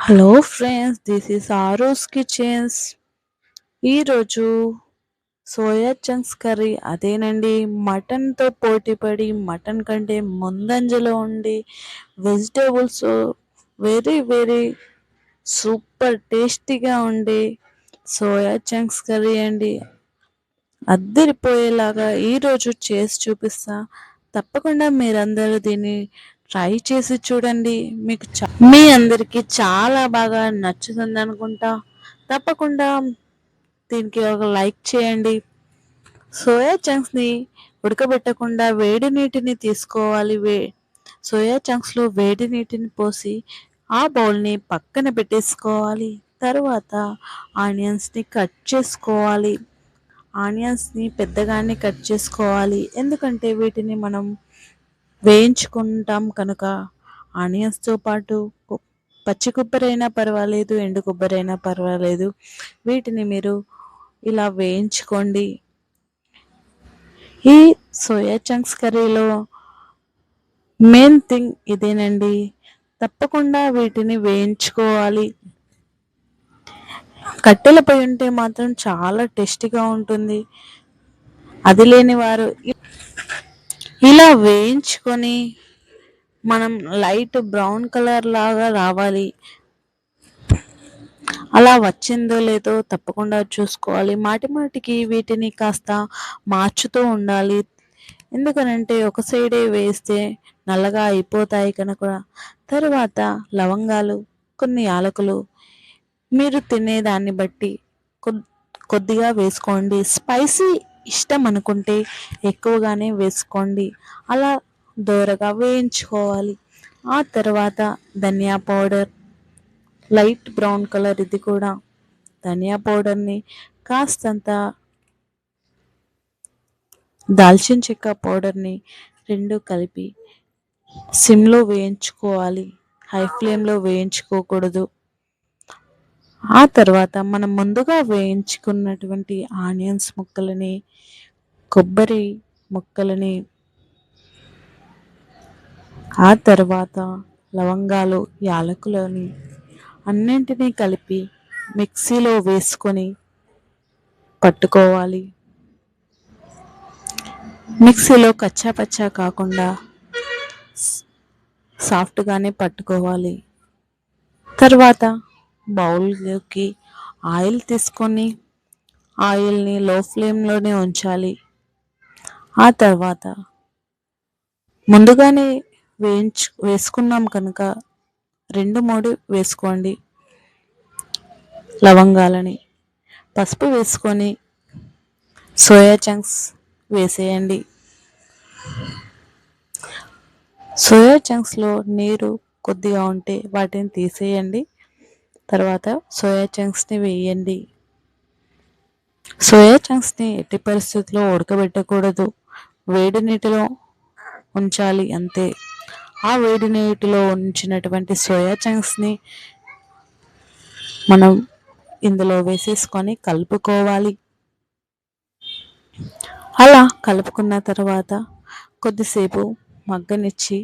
Hello friends, this is Aorus kitchens. ఈరోజు soya chunks curry, అదేనండి, మటన్తో పోటీపడి మటన్ కంటే ముందంజలో ఉండి వెజిటేబుల్స్ వెరీ వెరీ సూపర్ టేస్టీగా ఉండే సోయా చంక్స్ కర్రీ అండి. అద్దరిపోయేలాగా ఈరోజు చేసి చూపిస్తా. తప్పకుండా మీరందరూ దీన్ని ట్రై చేసి చూడండి. మీ అందరికీ చాలా బాగా నచ్చుతుంది అనుకుంటా. తప్పకుండా దీనికి ఒక లైక్ చేయండి. సోయా చంక్స్ని ఉడకబెట్టకుండా వేడి నీటిని తీసుకోవాలి. సోయా చంక్స్లో వేడి నీటిని పోసి ఆ బౌల్ని పక్కన పెట్టేసుకోవాలి. తర్వాత ఆనియన్స్ని కట్ చేసుకోవాలి. ఆనియన్స్ని పెద్దగానే కట్ చేసుకోవాలి, ఎందుకంటే వీటిని మనం వేయించుకుంటాం కనుక. ఆనియన్స్తో పాటు పచ్చి కొబ్బరి అయినా పర్వాలేదు, ఎండు కొబ్బరి అయినా పర్వాలేదు, వీటిని మీరు ఇలా వేయించుకోండి. ఈ సోయా చంక్స్ కర్రీలో మెయిన్ థింగ్ ఇదేనండి. తప్పకుండా వీటిని వేయించుకోవాలి. కట్టెల పొయ్యి ఉంటే మాత్రం చాలా టేస్టీగా ఉంటుంది. అది లేని వారు ఇలా వేయించుకొని మనం లైట్ బ్రౌన్ కలర్ లాగా రావాలి. అలా వచ్చిందో లేదో తప్పకుండా చూసుకోవాలి. మాటికి వీటిని కాస్త మార్చుతూ ఉండాలి. ఎందుకనంటే ఒక సైడే వేస్తే నల్లగా అయిపోతాయి కనుక. తరువాత లవంగాలు, కొన్ని యాలకులు మీరు తినేదాన్ని బట్టి కొద్దిగా వేసుకోండి. స్పైసీ ఇష్టం అనుకుంటే ఎక్కువగానే వేసుకోండి. అలా దోరగా వేయించుకోవాలి. ఆ తర్వాత ధనియా పౌడర్, లైట్ బ్రౌన్ కలర్, ఇది కూడా ధనియా పౌడర్ని, కాస్తంత దాల్చిన చెక్క పౌడర్ని రెండు కలిపి సిమ్లో వేయించుకోవాలి. హై ఫ్లేమ్లో వేయించుకోకూడదు. ఆ తర్వాత మనం ముందుగా వేయించుకున్నటువంటి ఆనియన్స్ ముక్కలని, కొబ్బరి ముక్కలని, ఆ తర్వాత లవంగాలు, యాలకులని అన్నింటినీ కలిపి మిక్సీలో వేసుకొని పట్టుకోవాలి. మిక్సీలో కచ్చా పచ్చా కాకుండా సాఫ్ట్గానే పట్టుకోవాలి. తర్వాత బౌల్లోకి ఆయిల్ తీసుకొని ఆయిల్ని లో ఫ్లేమ్లోనే ఉంచాలి. ఆ తర్వాత ముందుగానే వేసుకున్నాం కనుక 2-3 వేసుకోండి లవంగాలని. పసుపు వేసుకొని సోయా చంక్స్ వేసేయండి. సోయా చంక్స్లో నీరు కొద్దిగా ఉంటే వాటిని తీసేయండి. తర్వాత సోయా చంక్స్ని వేయండి. సోయా చంక్స్ని ఎట్టి పరిస్థితుల్లో ఉడకబెట్టకూడదు, వేడి నీటిలో ఉంచాలి అంతే. ఆ వేడి నీటిలో ఉంచినటువంటి సోయా చంక్స్ని మనం ఇందులో వేసేసుకొని కలుపుకోవాలి. అలా కలుపుకున్న తర్వాత కొద్దిసేపు మగ్గనిచ్చి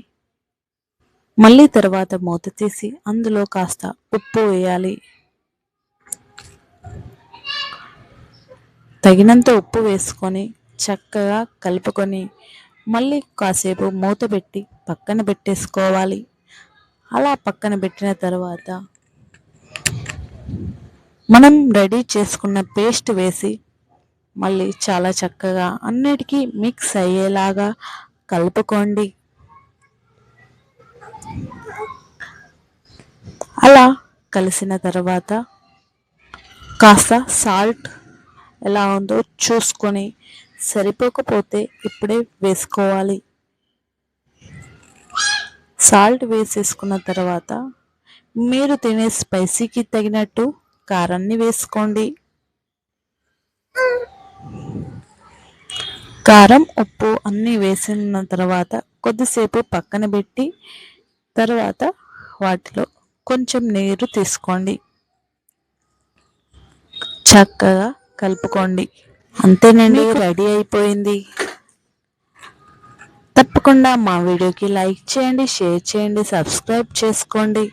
మళ్ళీ తర్వాత మూత తీసి అందులో కాస్త ఉప్పు వేయాలి. తగినంత ఉప్పు వేసుకొని చక్కగా కలుపుకొని మళ్ళీ కాసేపు మూత పెట్టి పక్కన పెట్టేసుకోవాలి. అలా పక్కన పెట్టిన తర్వాత మనం రెడీ చేసుకున్న పేస్ట్ వేసి మళ్ళీ చాలా చక్కగా అన్నిటికీ మిక్స్ అయ్యేలాగా కలుపుకోండి. అలా కలిసిన తర్వాత కాస్త సాల్ట్ ఎలా ఉందో చూసుకొని, సరిపోకపోతే ఇప్పుడే వేసుకోవాలి. సాల్ట్ వేసేసుకున్న తర్వాత మీరు తినే స్పైసీకి తగినట్టు కారాన్ని వేసుకోండి. కారం, ఉప్పు అన్నీ వేసిన తర్వాత కొద్దిసేపు పక్కన పెట్టి తర్వాత వాటిలో కొంచెం నీరు తీసుకోండి. చక్కగా కలుపుకోండి. అంతేనండి, రెడీ అయిపోయింది. తప్పకుండా మా వీడియోకి లైక్ చేయండి, షేర్ చేయండి, సబ్స్క్రైబ్ చేసుకోండి.